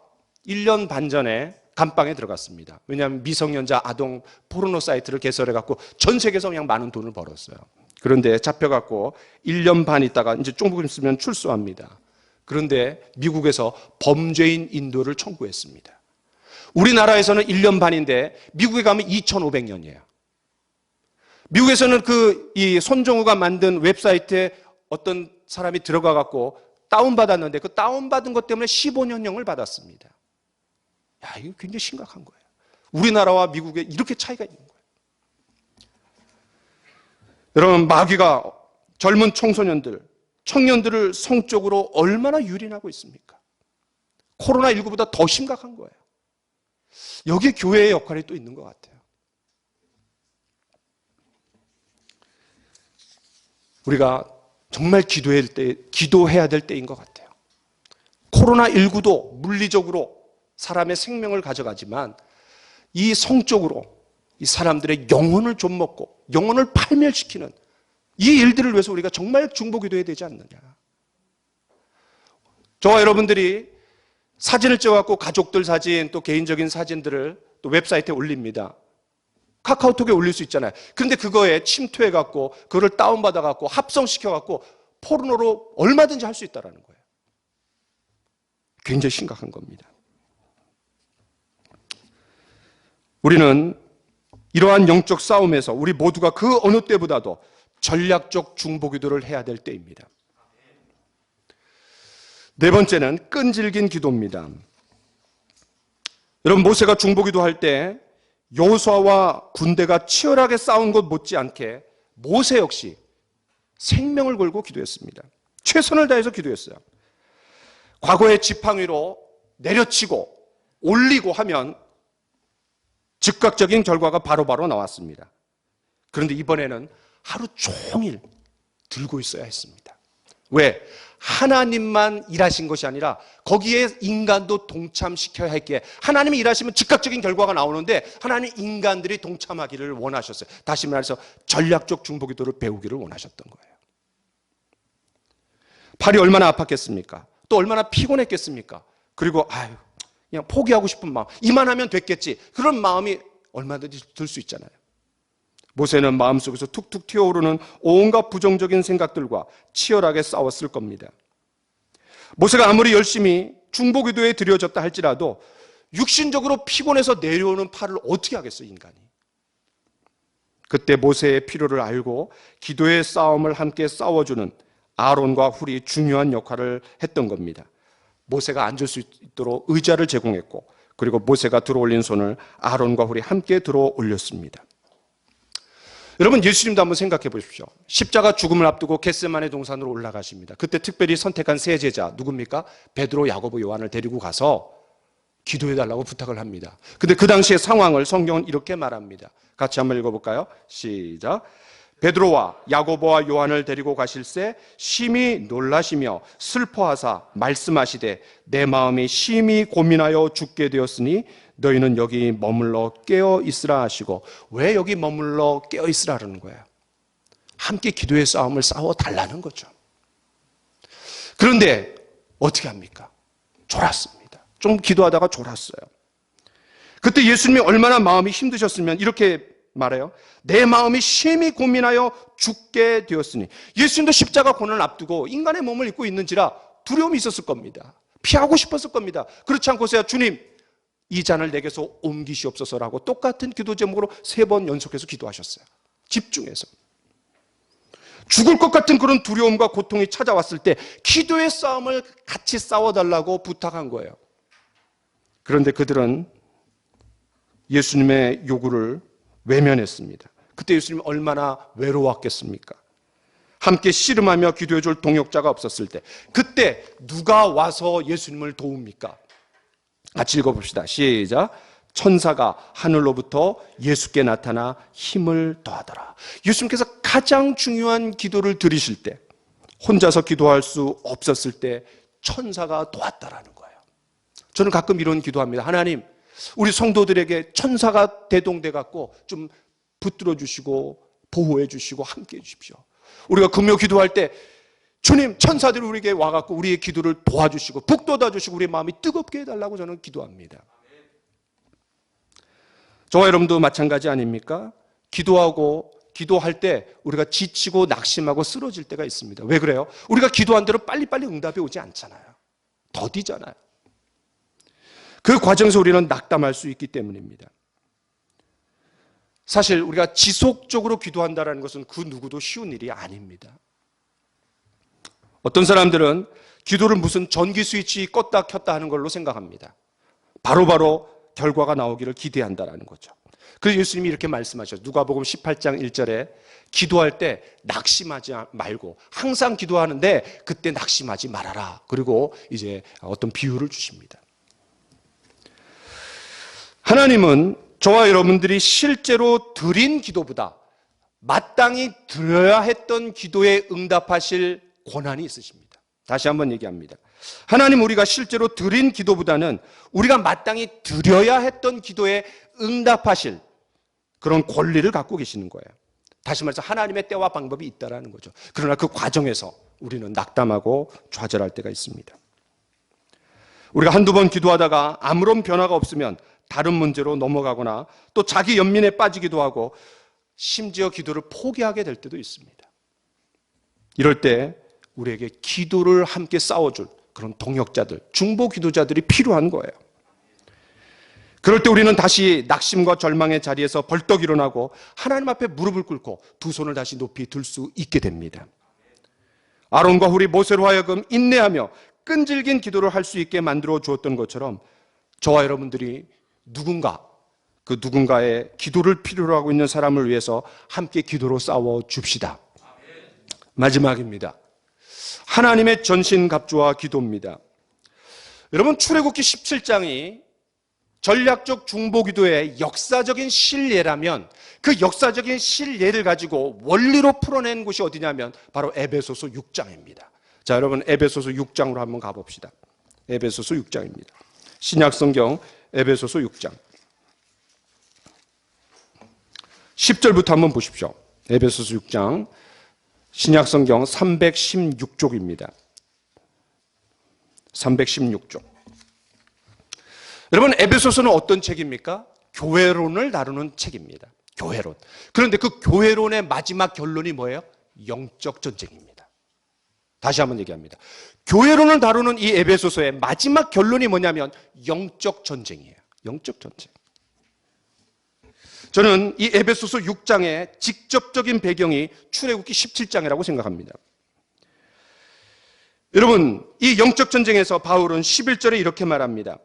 1년 반 전에 감방에 들어갔습니다. 왜냐하면 미성년자 아동 포르노 사이트를 개설해갖고 전 세계에서 그냥 많은 돈을 벌었어요. 그런데 잡혀갖고 1년 반 있다가 이제 조금 있으면 출소합니다. 그런데 미국에서 범죄인 인도를 청구했습니다. 우리나라에서는 1년 반인데 미국에 가면 2,500년이에요. 미국에서는 이 손정우가 만든 웹사이트에 어떤 사람이 들어가갖고 다운받았는데 그 다운받은 것 때문에 15년형을 받았습니다. 야, 이거 굉장히 심각한 거예요. 우리나라와 미국에 이렇게 차이가 있는 거예요. 여러분, 마귀가 젊은 청소년들, 청년들을 성적으로 얼마나 유린하고 있습니까? 코로나19보다 더 심각한 거예요. 여기에 교회의 역할이 또 있는 것 같아요. 우리가 정말 기도해야 될 때인 것 같아요. 코로나19도 물리적으로 사람의 생명을 가져가지만 이 성적으로 이 사람들의 영혼을 좀먹고 영혼을 파멸시키는 이 일들을 위해서 우리가 정말 중보기도해야 되지 않느냐. 저와 여러분들이 사진을 찍어갖고 가족들 사진 또 개인적인 사진들을 또 웹사이트에 올립니다. 카카오톡에 올릴 수 있잖아요. 그런데 그거에 침투해갖고 그거를 다운받아갖고 합성시켜갖고 포르노로 얼마든지 할 수 있다는 거예요. 굉장히 심각한 겁니다. 우리는 이러한 영적 싸움에서 우리 모두가 그 어느 때보다도 전략적 중보기도를 해야 될 때입니다. 네 번째는 끈질긴 기도입니다. 여러분, 모세가 중보기도할 때 여호수아와 군대가 치열하게 싸운 것 못지않게 모세 역시 생명을 걸고 기도했습니다. 최선을 다해서 기도했어요. 과거의 지팡이로 내려치고 올리고 하면 즉각적인 결과가 바로바로 나왔습니다. 그런데 이번에는 하루 종일 들고 있어야 했습니다. 왜? 하나님만 일하신 것이 아니라 거기에 인간도 동참시켜야 했기에 하나님이 일하시면 즉각적인 결과가 나오는데 하나님 인간들이 동참하기를 원하셨어요. 다시 말해서 전략적 중보기도를 배우기를 원하셨던 거예요. 팔이 얼마나 아팠겠습니까? 또 얼마나 피곤했겠습니까? 그리고 그냥 포기하고 싶은 마음, 이만하면 됐겠지, 그런 마음이 얼마든지 들 수 있잖아요. 모세는 마음속에서 툭툭 튀어오르는 온갖 부정적인 생각들과 치열하게 싸웠을 겁니다. 모세가 아무리 열심히 중보기도에 들여졌다 할지라도 육신적으로 피곤해서 내려오는 팔을 어떻게 하겠어요, 인간이. 그때 모세의 필요를 알고 기도의 싸움을 함께 싸워주는 아론과 훌이 중요한 역할을 했던 겁니다. 모세가 앉을 수 있도록 의자를 제공했고, 그리고 모세가 들어올린 손을 아론과 훌이 함께 들어 올렸습니다. 여러분, 예수님도 한번 생각해 보십시오. 십자가 죽음을 앞두고 겟세마네 동산으로 올라가십니다. 그때 특별히 선택한 세 제자 누굽니까? 베드로, 야고보, 요한을 데리고 가서 기도해 달라고 부탁을 합니다. 근데 그 당시의 상황을 성경은 이렇게 말합니다. 같이 한번 읽어볼까요? 시작. 베드로와 야고보와 요한을 데리고 가실새 심히 놀라시며 슬퍼하사 말씀하시되 내 마음이 심히 고민하여 죽게 되었으니 너희는 여기 머물러 깨어 있으라 하시고. 왜 여기 머물러 깨어 있으라 하는 거예요? 함께 기도의 싸움을 싸워 달라는 거죠. 그런데 어떻게 합니까? 졸았습니다. 좀 기도하다가 졸았어요. 그때 예수님이 얼마나 마음이 힘드셨으면 이렇게 말해요. 내 마음이 심히 고민하여 죽게 되었으니. 예수님도 십자가 고난을 앞두고 인간의 몸을 입고 있는지라 두려움이 있었을 겁니다. 피하고 싶었을 겁니다. 그렇지 않고서야 주님, 이 잔을 내게서 옮기시옵소서라고 똑같은 기도 제목으로 3번 연속해서 기도하셨어요. 집중해서. 죽을 것 같은 그런 두려움과 고통이 찾아왔을 때 기도의 싸움을 같이 싸워달라고 부탁한 거예요. 그런데 그들은 예수님의 요구를 외면했습니다. 그때 예수님이 얼마나 외로웠겠습니까? 함께 씨름하며 기도해줄 동역자가 없었을 때 그때 누가 와서 예수님을 도웁니까? 같이 읽어봅시다. 시작. 천사가 하늘로부터 예수께 나타나 힘을 더하더라. 예수님께서 가장 중요한 기도를 드리실 때, 혼자서 기도할 수 없었을 때 천사가 도왔다라는 거예요. 저는 가끔 이런 기도합니다. 하나님, 우리 성도들에게 천사가 대동돼 갖고 좀 붙들어 주시고 보호해 주시고 함께 해 주십시오. 우리가 금요 기도할 때 주님, 천사들이 우리에게 와갖고 우리의 기도를 도와주시고 북돋아 주시고 우리의 마음이 뜨겁게 해달라고 저는 기도합니다. 저와 여러분도 마찬가지 아닙니까? 기도할 때 우리가 지치고 낙심하고 쓰러질 때가 있습니다. 왜 그래요? 우리가 기도한 대로 빨리빨리 응답이 오지 않잖아요. 더디잖아요. 그 과정에서 우리는 낙담할 수 있기 때문입니다. 사실 우리가 지속적으로 기도한다는 것은 그 누구도 쉬운 일이 아닙니다. 어떤 사람들은 기도를 무슨 전기 스위치 껐다 켰다 하는 걸로 생각합니다. 바로바로 결과가 나오기를 기대한다는 거죠. 그래서 예수님이 이렇게 말씀하셨어요. 누가복음 18장 1절에 기도할 때 낙심하지 말고 항상 기도하는데 그때 낙심하지 말아라. 그리고 이제 어떤 비유를 주십니다. 하나님은 저와 여러분들이 실제로 드린 기도보다 마땅히 드려야 했던 기도에 응답하실 권한이 있으십니다. 다시 한번 얘기합니다. 하나님 우리가 실제로 드린 기도보다는 우리가 마땅히 드려야 했던 기도에 응답하실 그런 권리를 갖고 계시는 거예요. 다시 말해서 하나님의 때와 방법이 있다는 거죠. 그러나 그 과정에서 우리는 낙담하고 좌절할 때가 있습니다. 우리가 한두 번 기도하다가 아무런 변화가 없으면 다른 문제로 넘어가거나 또 자기 연민에 빠지기도 하고 심지어 기도를 포기하게 될 때도 있습니다. 이럴 때 우리에게 기도를 함께 싸워줄 그런 동역자들, 중보 기도자들이 필요한 거예요. 그럴 때 우리는 다시 낙심과 절망의 자리에서 벌떡 일어나고 하나님 앞에 무릎을 꿇고 두 손을 다시 높이 들 수 있게 됩니다. 아론과 훌이 모세로 하여금 인내하며 끈질긴 기도를 할 수 있게 만들어 주었던 것처럼 저와 여러분들이 그 누군가의 기도를 필요로 하고 있는 사람을 위해서 함께 기도로 싸워 줍시다. 마지막입니다. 하나님의 전신갑주와 기도입니다. 여러분, 출애굽기 17장이 전략적 중보기도의 역사적인 실예라면 그 역사적인 실예를 가지고 원리로 풀어낸 곳이 어디냐면 바로 에베소서 6장입니다. 자, 여러분, 에베소서 6장으로 한번 가봅시다. 에베소서 6장입니다. 신약성경 에베소서 6장 10절부터 한번 보십시오. 에베소서 6장 신약성경 316쪽입니다. 316쪽. 여러분, 에베소서는 어떤 책입니까? 교회론을 다루는 책입니다. 교회론. 그런데 그 교회론의 마지막 결론이 뭐예요? 영적 전쟁입니다. 다시 한번 얘기합니다. 교회론을 다루는 이 에베소서의 마지막 결론이 뭐냐면 영적 전쟁이에요. 영적 전쟁. 저는 이 에베소서 6장의 직접적인 배경이 출애굽기 17장이라고 생각합니다. 여러분, 이 영적 전쟁에서 바울은 11절에 이렇게 말합니다.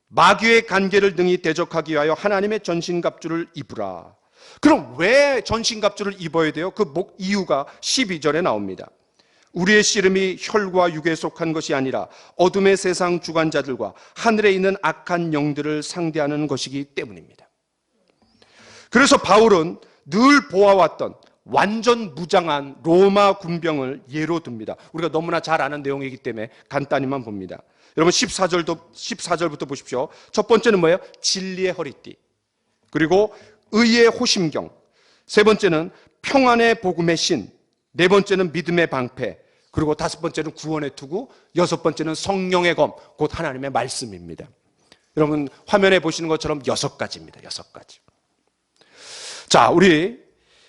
마귀의 간계를 능히 대적하기 위하여 하나님의 전신갑주를 입으라. 그럼 왜 전신갑주를 입어야 돼요? 그 이유가 12절에 나옵니다. 우리의 씨름이 혈과 육에 속한 것이 아니라 어둠의 세상 주관자들과 하늘에 있는 악한 영들을 상대하는 것이기 때문입니다. 그래서 바울은 늘 보아왔던 완전 무장한 로마 군병을 예로 듭니다. 우리가 너무나 잘 아는 내용이기 때문에 간단히만 봅니다. 여러분 14절부터 보십시오. 첫 번째는 뭐예요? 진리의 허리띠. 그리고 의의 호심경. 세 번째는 평안의 복음의 신. 네 번째는 믿음의 방패. 그리고 다섯 번째는 구원의 투구. 여섯 번째는 성령의 검. 곧 하나님의 말씀입니다. 여러분 화면에 보시는 것처럼 6가지입니다. 6가지. 자, 우리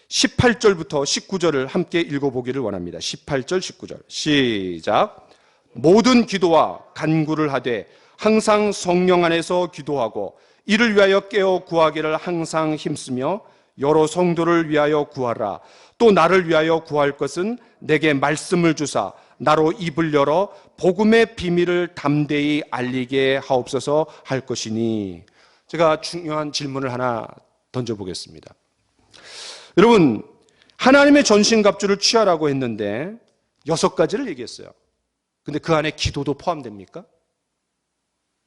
18절부터 19절을 함께 읽어보기를 원합니다. 18절, 19절. 시작. 모든 기도와 간구를 하되 항상 성령 안에서 기도하고 이를 위하여 깨어 구하기를 항상 힘쓰며 여러 성도를 위하여 구하라. 또 나를 위하여 구할 것은 내게 말씀을 주사 나로 입을 열어 복음의 비밀을 담대히 알리게 하옵소서 할 것이니. 제가 중요한 질문을 하나 던져보겠습니다. 여러분, 하나님의 전신갑주를 취하라고 했는데 6가지를 얘기했어요. 근데 그 안에 기도도 포함됩니까?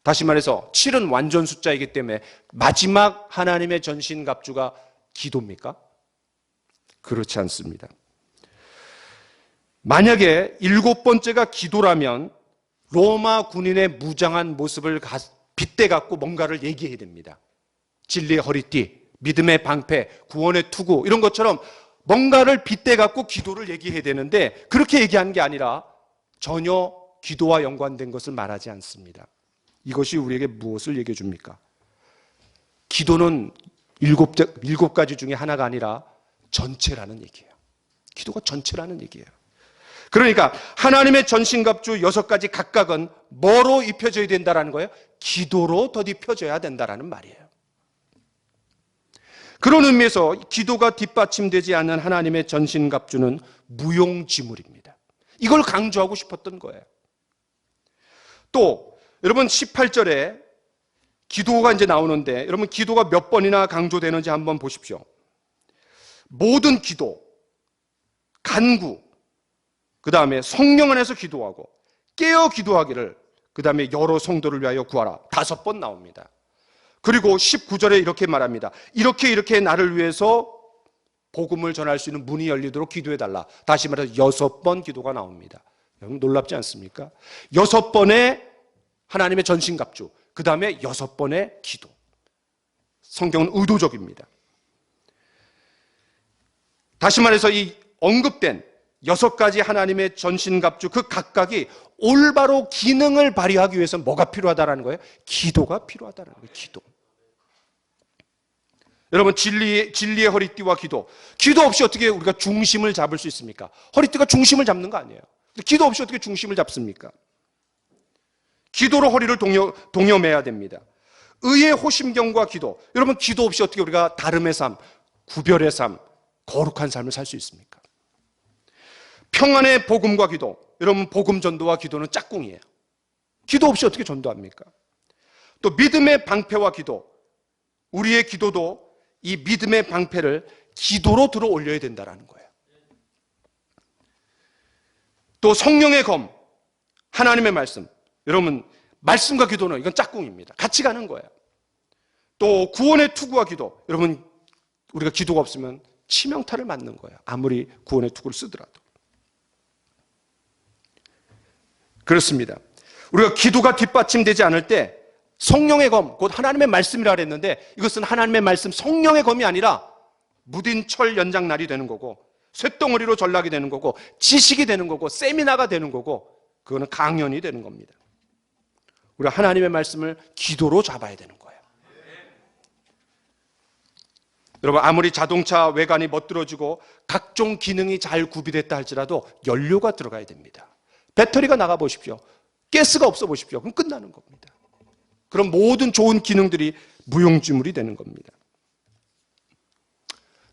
다시 말해서 7은 완전 숫자이기 때문에 마지막 하나님의 전신갑주가 기도입니까? 그렇지 않습니다. 만약에 7번째가 기도라면 로마 군인의 무장한 모습을 빗대 갖고 뭔가를 얘기해야 됩니다. 진리의 허리띠, 믿음의 방패, 구원의 투구 이런 것처럼 뭔가를 빗대 갖고 기도를 얘기해야 되는데 그렇게 얘기한 게 아니라 전혀 기도와 연관된 것을 말하지 않습니다. 이것이 우리에게 무엇을 얘기해 줍니까? 기도는 7가지 중에 하나가 아니라 전체라는 얘기예요. 기도가 전체라는 얘기예요. 그러니까 하나님의 전신갑주 6가지 각각은 뭐로 입혀져야 된다는 거예요? 기도로 덧입혀져야 된다는 말이에요. 그런 의미에서 기도가 뒷받침되지 않는 하나님의 전신갑주는 무용지물입니다. 이걸 강조하고 싶었던 거예요. 또 여러분 18절에 기도가 이제 나오는데 여러분 기도가 몇 번이나 강조되는지 한번 보십시오. 모든 기도, 간구, 그 다음에 성령 안에서 기도하고 깨어 기도하기를, 그 다음에 여러 성도를 위하여 구하라. 5번 나옵니다. 그리고 19절에 이렇게 말합니다. 이렇게 나를 위해서 복음을 전할 수 있는 문이 열리도록 기도해달라. 다시 말해서 6번 기도가 나옵니다. 여러분 놀랍지 않습니까? 6번의 하나님의 전신갑주, 그 다음에 6번의 기도. 성경은 의도적입니다. 다시 말해서 이 언급된 6가지 하나님의 전신갑주 그 각각이 올바로 기능을 발휘하기 위해서 뭐가 필요하다는 거예요? 기도가 필요하다는 거예요. 기도. 여러분 진리의 허리띠와 기도. 기도 없이 어떻게 우리가 중심을 잡을 수 있습니까? 허리띠가 중심을 잡는 거 아니에요. 기도 없이 어떻게 중심을 잡습니까? 기도로 허리를 동여매야 됩니다. 의의 호심경과 기도. 여러분 기도 없이 어떻게 우리가 다름의 삶, 구별의 삶, 거룩한 삶을 살 수 있습니까? 평안의 복음과 기도. 여러분 복음 전도와 기도는 짝꿍이에요. 기도 없이 어떻게 전도합니까? 또 믿음의 방패와 기도. 우리의 기도도 이 믿음의 방패를 기도로 들어 올려야 된다는 거예요. 또 성령의 검, 하나님의 말씀. 여러분 말씀과 기도는 이건 짝꿍입니다. 같이 가는 거예요. 또 구원의 투구와 기도. 여러분 우리가 기도가 없으면 치명타를 맞는 거예요. 아무리 구원의 투구를 쓰더라도. 그렇습니다. 우리가 기도가 뒷받침되지 않을 때 성령의 검, 곧 하나님의 말씀이라 그랬는데 이것은 하나님의 말씀 성령의 검이 아니라 무딘 철 연장날이 되는 거고 쇳덩어리로 전락이 되는 거고 지식이 되는 거고 세미나가 되는 거고 그거는 강연이 되는 겁니다. 우리가 하나님의 말씀을 기도로 잡아야 되는 거예요. 여러분 아무리 자동차 외관이 멋들어지고 각종 기능이 잘 구비됐다 할지라도 연료가 들어가야 됩니다. 배터리가 나가 보십시오. 가스가 없어 보십시오. 그럼 끝나는 겁니다. 그럼 모든 좋은 기능들이 무용지물이 되는 겁니다.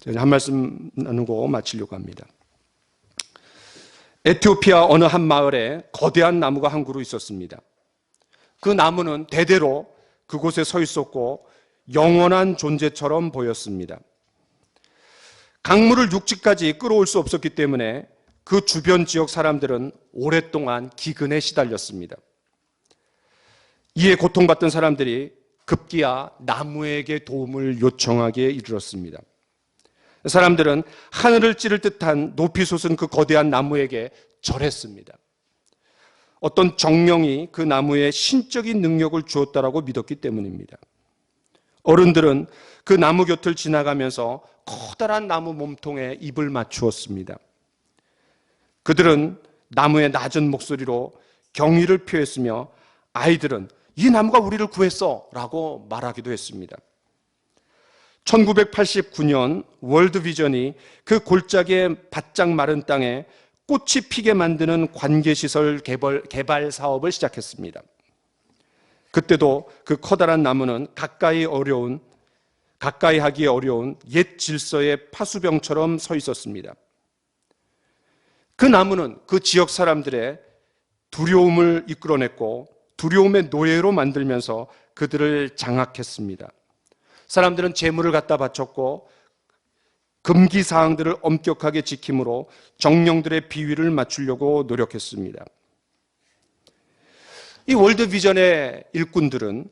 제가 한 말씀 나누고 마치려고 합니다. 에티오피아 어느 한 마을에 거대한 나무가 한 그루 있었습니다. 그 나무는 대대로 그곳에 서 있었고 영원한 존재처럼 보였습니다. 강물을 육지까지 끌어올 수 없었기 때문에 그 주변 지역 사람들은 오랫동안 기근에 시달렸습니다. 이에 고통받던 사람들이 급기야 나무에게 도움을 요청하기에 이르렀습니다. 사람들은 하늘을 찌를 듯한 높이 솟은 그 거대한 나무에게 절했습니다. 어떤 정령이 그 나무에 신적인 능력을 주었다라고 믿었기 때문입니다. 어른들은 그 나무 곁을 지나가면서 커다란 나무 몸통에 입을 맞추었습니다. 그들은 나무의 낮은 목소리로 경의를 표했으며 아이들은 이 나무가 우리를 구했어 라고 말하기도 했습니다. 1989년 월드비전이 그 골짜기의 바짝 마른 땅에 꽃이 피게 만드는 관계시설 개발 사업을 시작했습니다. 그때도 그 커다란 나무는 가까이 하기 어려운 옛 질서의 파수병처럼 서 있었습니다. 그 나무는 그 지역 사람들의 두려움을 이끌어냈고 두려움의 노예로 만들면서 그들을 장악했습니다. 사람들은 재물을 갖다 바쳤고 금기 사항들을 엄격하게 지킴으로 정령들의 비위를 맞추려고 노력했습니다. 이 월드비전의 일꾼들은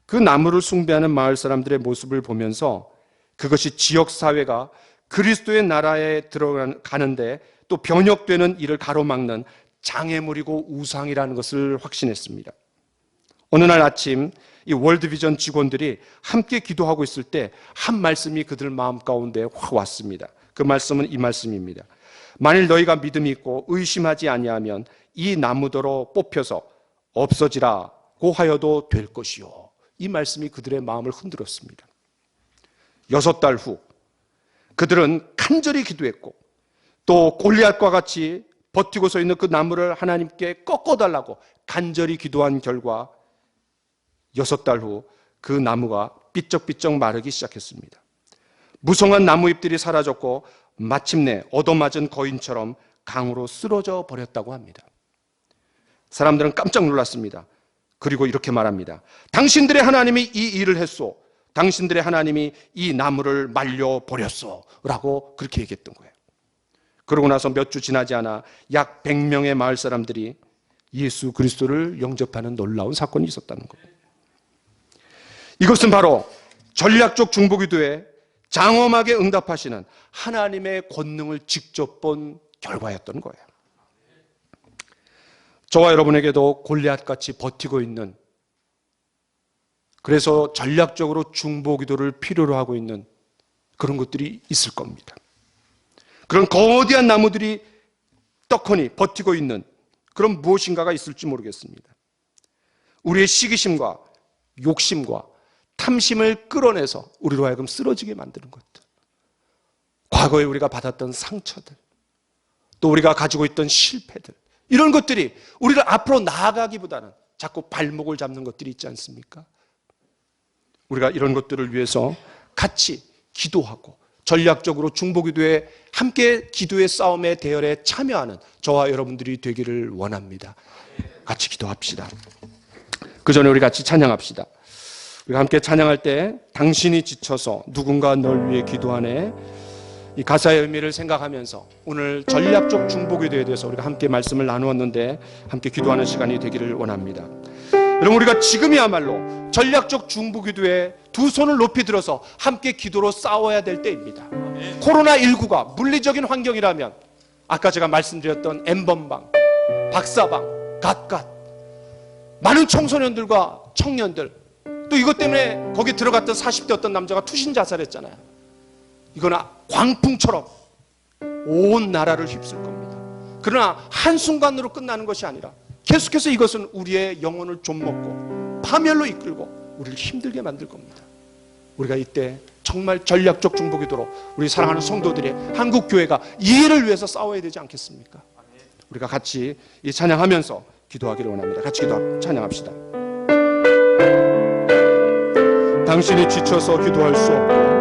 그 나무를 숭배하는 마을 사람들의 모습을 보면서 그것이 지역사회가 그리스도의 나라에 들어가는데 또 변혁되는 일을 가로막는 장애물이고 우상이라는 것을 확신했습니다. 어느 날 아침 이 월드비전 직원들이 함께 기도하고 있을 때 한 말씀이 그들 마음 가운데 확 왔습니다. 그 말씀은 이 말씀입니다. 만일 너희가 믿음이 있고 의심하지 아니하면 이 나무더러 뽑혀서 없어지라고 하여도 될 것이요. 이 말씀이 그들의 마음을 흔들었습니다. 6달 후 그들은 간절히 기도했고 또 골리앗과 같이 버티고 서 있는 그 나무를 하나님께 꺾어달라고 간절히 기도한 결과 6달 후 그 나무가 삐쩍삐쩍 마르기 시작했습니다. 무성한 나무잎들이 사라졌고 마침내 얻어맞은 거인처럼 강으로 쓰러져 버렸다고 합니다. 사람들은 깜짝 놀랐습니다. 그리고 이렇게 말합니다. 당신들의 하나님이 이 일을 했소. 당신들의 하나님이 이 나무를 말려버렸소. 라고 그렇게 얘기했던 거예요. 그러고 나서 몇 주 지나지 않아 약 100명의 마을 사람들이 예수 그리스도를 영접하는 놀라운 사건이 있었다는 겁니다. 이것은 바로 전략적 중보기도에 장엄하게 응답하시는 하나님의 권능을 직접 본 결과였던 거예요. 저와 여러분에게도 골리앗같이 버티고 있는, 그래서 전략적으로 중보기도를 필요로 하고 있는 그런 것들이 있을 겁니다. 그런 거대한 나무들이 떡하니 버티고 있는 그런 무엇인가가 있을지 모르겠습니다. 우리의 시기심과 욕심과 탐심을 끌어내서 우리로 하여금 쓰러지게 만드는 것들, 과거에 우리가 받았던 상처들, 또 우리가 가지고 있던 실패들, 이런 것들이 우리를 앞으로 나아가기보다는 자꾸 발목을 잡는 것들이 있지 않습니까? 우리가 이런 것들을 위해서 같이 기도하고 전략적으로 중보기도에 함께 기도의 싸움의 대열에 참여하는 저와 여러분들이 되기를 원합니다. 같이 기도합시다. 그 전에 우리 같이 찬양합시다. 우리가 함께 찬양할 때 당신이 지쳐서 누군가 널 위해 기도하네, 이 가사의 의미를 생각하면서 오늘 전략적 중보기도에 대해서 우리가 함께 말씀을 나누었는데 함께 기도하는 시간이 되기를 원합니다. 여러분, 우리가 지금이야말로 전략적 중보기도에 두 손을 높이 들어서 함께 기도로 싸워야 될 때입니다. 코로나19가 물리적인 환경이라면 아까 제가 말씀드렸던 N번방, 박사방, 갓갓, 많은 청소년들과 청년들, 또 이것 때문에 거기 들어갔던 40대 어떤 남자가 투신 자살했잖아요. 이거는 광풍처럼 온 나라를 휩쓸 겁니다. 그러나 한순간으로 끝나는 것이 아니라 계속해서 이것은 우리의 영혼을 좀먹고 파멸로 이끌고 우리를 힘들게 만들 겁니다. 우리가 이때 정말 전략적 중보기도로 우리 사랑하는 성도들의 한국교회가 이해를 위해서 싸워야 되지 않겠습니까? 우리가 같이 이 찬양하면서 기도하기를 원합니다. 같이 찬양합시다. 당신이 지쳐서 기도할 수 없고